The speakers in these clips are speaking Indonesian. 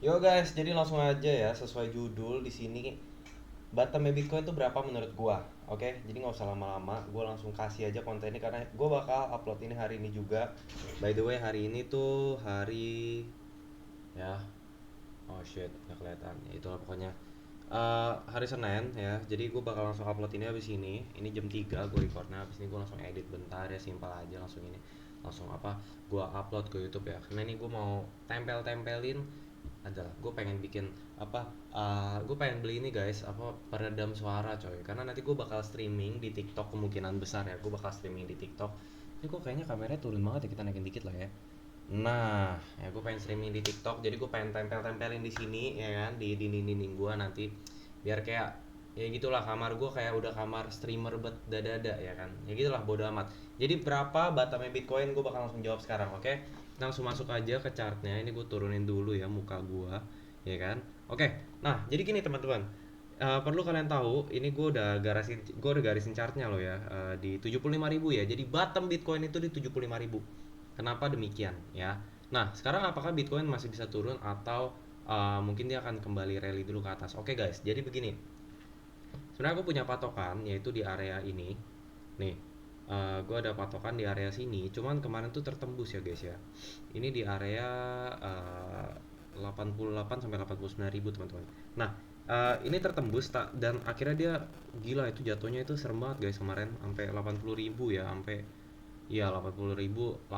Yo guys, jadi langsung aja ya sesuai judul di sini. Bottomnya Bitcoin tuh berapa menurut gua? Oke, jadi nggak usah lama-lama. Gua langsung kasih aja kontennya karena gua bakal upload ini hari ini juga. By the way, hari ini tuh hari ya. Oh shit, nggak kelihatan. Ya itulah pokoknya. Hari Senin ya. Jadi gua bakal langsung upload ini habis ini. Ini jam 3 gue recordnya. Habis ini gua langsung edit bentar ya, simpel aja langsung ini. Langsung apa? Gua upload ke YouTube ya. Karena ini gua mau tempel-tempelin adalah gue pengen bikin apa gue pengen beli ini guys apa peredam suara coy karena nanti gue bakal streaming di TikTok kemungkinan besar ya gue bakal streaming di TikTok ini kok kayaknya kameranya turun banget ya kita naikin dikit lah ya. Nah, ya gue pengen streaming di TikTok, jadi gue pengen tempel-tempelin di sini ya kan, di dinding-dinding gue nanti biar kayak ya gitulah kamar gue kayak udah kamar streamer bet dada ya kan. Ya gitulah bodo amat. Jadi berapa Batamnya Bitcoin gue bakal langsung jawab sekarang, oke? Kita langsung masuk aja ke chartnya. Ini gue turunin dulu ya muka gue, ya kan? Oke. Nah, jadi gini teman-teman. Perlu kalian tahu, ini gue udah garisin chartnya loh ya di 75.000 ya. Jadi bottom Bitcoin itu di 75.000. Kenapa demikian ya? Nah, sekarang apakah Bitcoin masih bisa turun atau mungkin dia akan kembali rally dulu ke atas? Oke guys, jadi begini. Sebenarnya aku punya patokan yaitu di area ini. Nih, gue ada patokan di area sini. Cuman kemarin tuh tertembus ya guys ya. Ini di area 88 sampai 89 ribu teman-teman. Nah, ini tertembus tak dan akhirnya dia gila itu jatuhnya itu serem banget guys kemarin sampai 80 ribu ya sampai iya 80.800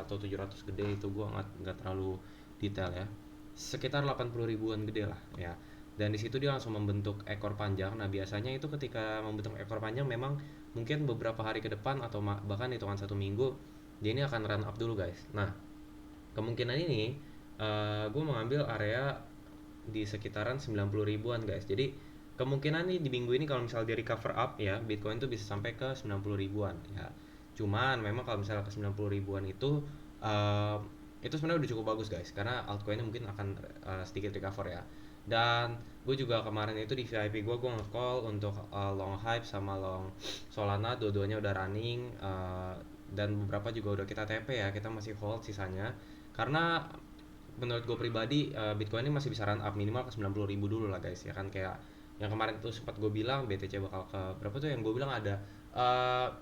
atau 700 gede itu gua nggak terlalu detail ya. Sekitar 80 ribuan gede lah ya. Dan di situ dia langsung membentuk ekor panjang. Nah, biasanya itu ketika membentuk ekor panjang memang mungkin beberapa hari ke depan atau bahkan hitungan 1 minggu dia ini akan run up dulu guys. Nah, kemungkinan ini gue mengambil area di sekitaran 90 ribuan guys. Jadi kemungkinan nih di minggu ini kalau misalnya dia recover up ya, Bitcoin tuh bisa sampai ke 90 ribuan ya. Cuman memang kalau misalnya ke 90 ribuan uh, itu sebenarnya udah cukup bagus guys karena altcoinnya mungkin akan sedikit recover ya. Dan gue juga kemarin itu di VIP gue nge-call untuk long hype sama long Solana dua-duanya udah running dan beberapa juga udah kita TP ya, kita masih hold sisanya karena menurut gue pribadi Bitcoin ini masih bisa run up minimal ke 90 ribu dulu lah guys ya kan kayak yang kemarin tuh sempat gue bilang BTC bakal ke berapa tuh yang gue bilang ada uh,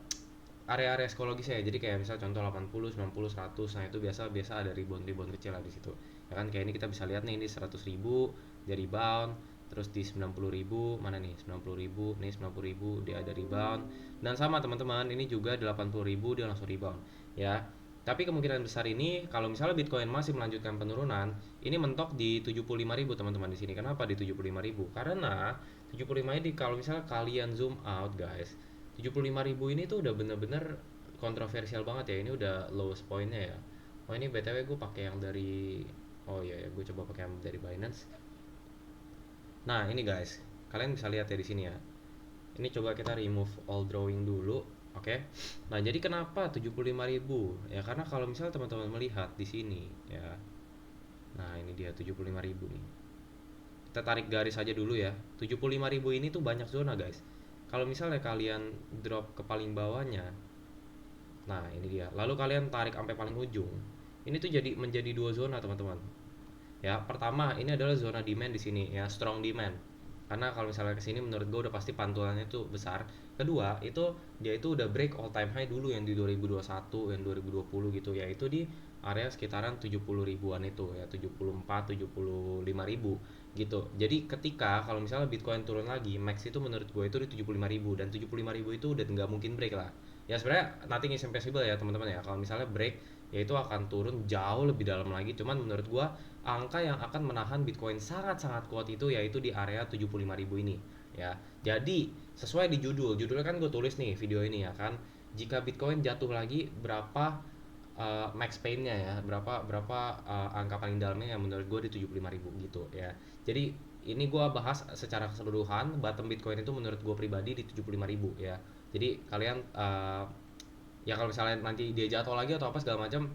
area-area psikologis ya jadi kayak misal contoh 80 90 100 nah itu biasa biasa ada ribuan-ribuan kecil lah di situ ya kan kayak ini kita bisa lihat nih ini 100 ribu dia rebound terus di 90 ribu mana nih 90 ribu nih 90 ribu dia ada rebound dan sama teman-teman ini juga 80 ribu dia langsung rebound ya tapi kemungkinan besar ini kalau misalnya Bitcoin masih melanjutkan penurunan ini mentok di 75.000 teman-teman di sini kenapa di 75.000 karena 75 ini kalau misalnya kalian zoom out guys 75.000 ini tuh udah bener-bener kontroversial banget ya ini udah lowest pointnya ya. Oh ini btw gue pakai yang dari oh iya ya gue coba pakai yang dari Binance. Nah ini guys kalian bisa lihat ya di sini ya ini coba kita remove all drawing dulu. Oke. Nah jadi kenapa 75.000 ya karena kalau misalnya teman-teman melihat di sini ya nah ini dia 75.000 nih kita tarik garis aja dulu ya 75.000 ini tuh banyak zona guys kalau misalnya kalian drop ke paling bawahnya. Nah, ini dia. Lalu kalian tarik sampai paling ujung. Ini tuh jadi menjadi dua zona, teman-teman. Ya, pertama ini adalah zona demand di sini ya, strong demand. Karena kalau misalnya ke sini menurut gue udah pasti pantulannya tuh besar. Kedua, itu dia itu udah break all time high dulu yang di 2021, yang 2020 gitu ya. Itu di area sekitaran 70 ribuan itu ya, 74, 75 ribu gitu. Jadi ketika kalau misalnya Bitcoin turun lagi, max itu menurut gue itu di 75 ribu dan 75 ribu itu udah nggak mungkin break lah. Ya sebenarnya nothing is impossible ya teman-teman ya. Kalau misalnya break, ya itu akan turun jauh lebih dalam lagi. Cuman menurut gue angka yang akan menahan Bitcoin sangat-sangat kuat itu yaitu di area 75.000 ini ya. Jadi sesuai di judulnya kan gue tulis nih video ini ya kan. Jika Bitcoin jatuh lagi berapa max pain-nya ya, berapa berapa angka paling dalamnya yang menurut gue di 75.000 gitu ya. Jadi ini gue bahas secara keseluruhan bottom Bitcoin itu menurut gue pribadi di 75.000 ya. Jadi kalian ya kalau misalnya nanti dia jatuh lagi atau apa segala macam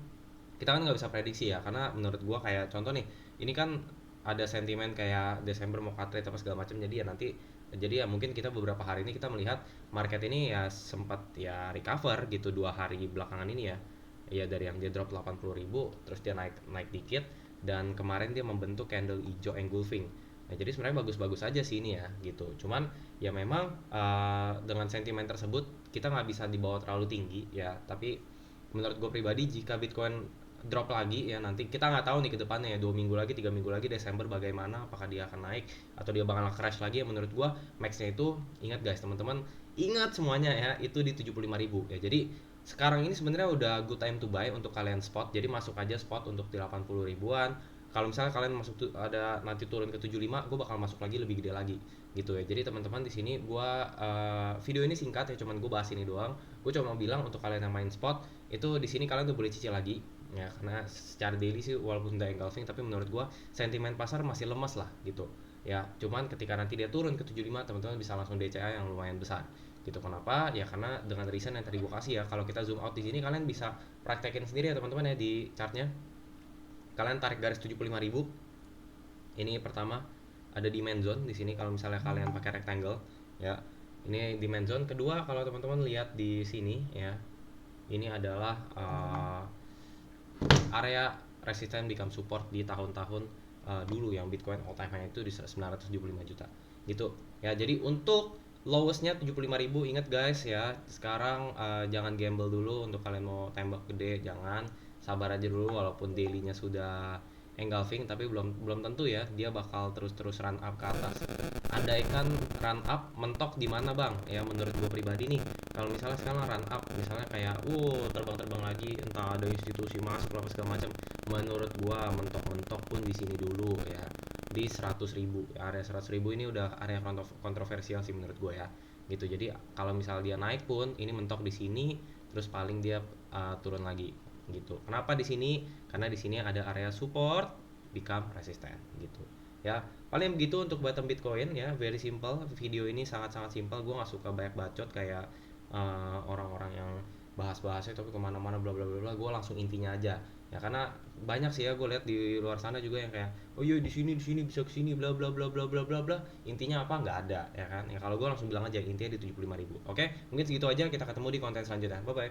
kita kan nggak bisa prediksi ya karena menurut gua kayak contoh nih ini kan ada sentimen kayak Desember mau cut rate apa segala macam jadi ya nanti jadi ya mungkin kita beberapa hari ini kita melihat market ini ya sempat ya recover gitu 2 hari belakangan ini ya ya dari yang dia drop 80.000 terus dia naik naik dikit dan kemarin dia membentuk candle hijau engulfing. Nah, jadi sebenarnya bagus-bagus aja sih ini ya gitu. Cuman ya memang dengan sentimen tersebut kita nggak bisa dibawa terlalu tinggi ya. Tapi menurut gue pribadi jika Bitcoin drop lagi ya, nanti kita nggak tahu nih ke depannya ya, 2 minggu lagi, 3 minggu lagi, Desember bagaimana, apakah dia akan naik atau dia bakal crash lagi ya. Menurut gue maxnya itu, ingat guys teman-teman, ingat semuanya ya, itu di 75.000 ya. Jadi sekarang ini sebenarnya udah good time to buy untuk kalian spot. Jadi masuk aja spot untuk di 80 ribuan. Kalau misalnya kalian masuk ada nanti turun ke 75, gue bakal masuk lagi lebih gede lagi gitu ya. Jadi teman-teman di sini gue video ini singkat ya, cuman gue bahas ini doang. Gue cuma mau bilang untuk kalian yang main spot itu di sini kalian tuh boleh cicil lagi ya, karena secara daily sih walaupun udah engulfing tapi menurut gue sentimen pasar masih lemas lah gitu ya. Cuman ketika nanti dia turun ke 75, teman-teman bisa langsung DCA yang lumayan besar gitu. Kenapa ya, karena dengan reason yang tadi gue kasih ya. Kalau kita zoom out di sini kalian bisa praktekin sendiri ya teman-teman ya, di chartnya kalian tarik garis 75.000. Ini pertama ada demand zone di sini kalau misalnya kalian pakai rectangle ya. Ini demand zone. Kedua, kalau teman-teman lihat di sini ya, ini adalah area resisten become support di tahun-tahun dulu yang Bitcoin all time high itu di 975 juta gitu ya. Jadi untuk lowestnya 75.000, ingat guys ya. Sekarang jangan gamble dulu untuk kalian mau tembak gede, jangan, sabar aja dulu. Walaupun dailynya sudah engulfing tapi belum belum tentu ya dia bakal terus-terus run up ke atas. Andaikan run up, mentok di mana bang ya, menurut gue pribadi nih, kalau misalnya sekarang run up misalnya kayak terbang-terbang lagi, entah ada institusi masuk apa segala macam, menurut gue mentok-mentok pun di sini dulu ya, di 100.000. Area 100.000 ini udah area kontroversial sih menurut gue ya gitu. Jadi kalau misal dia naik pun ini mentok di sini, terus paling dia turun lagi gitu. Kenapa di sini? Karena di sini ada area support become resistant gitu ya. Paling begitu untuk bottom Bitcoin ya, very simple. Video ini sangat-sangat simple. Gue nggak suka banyak bacot kayak orang-orang yang bahas-bahasnya tapi kemana-mana bla bla bla bla. Gue langsung intinya aja ya, karena banyak sih ya gue lihat di luar sana juga yang kayak oh iya di sini bisa kesini bla bla bla bla bla bla bla, intinya apa nggak ada ya kan ya. Kalau gue langsung bilang aja intinya di 75.000. Oke, mungkin segitu aja, kita ketemu di konten selanjutnya, bye bye.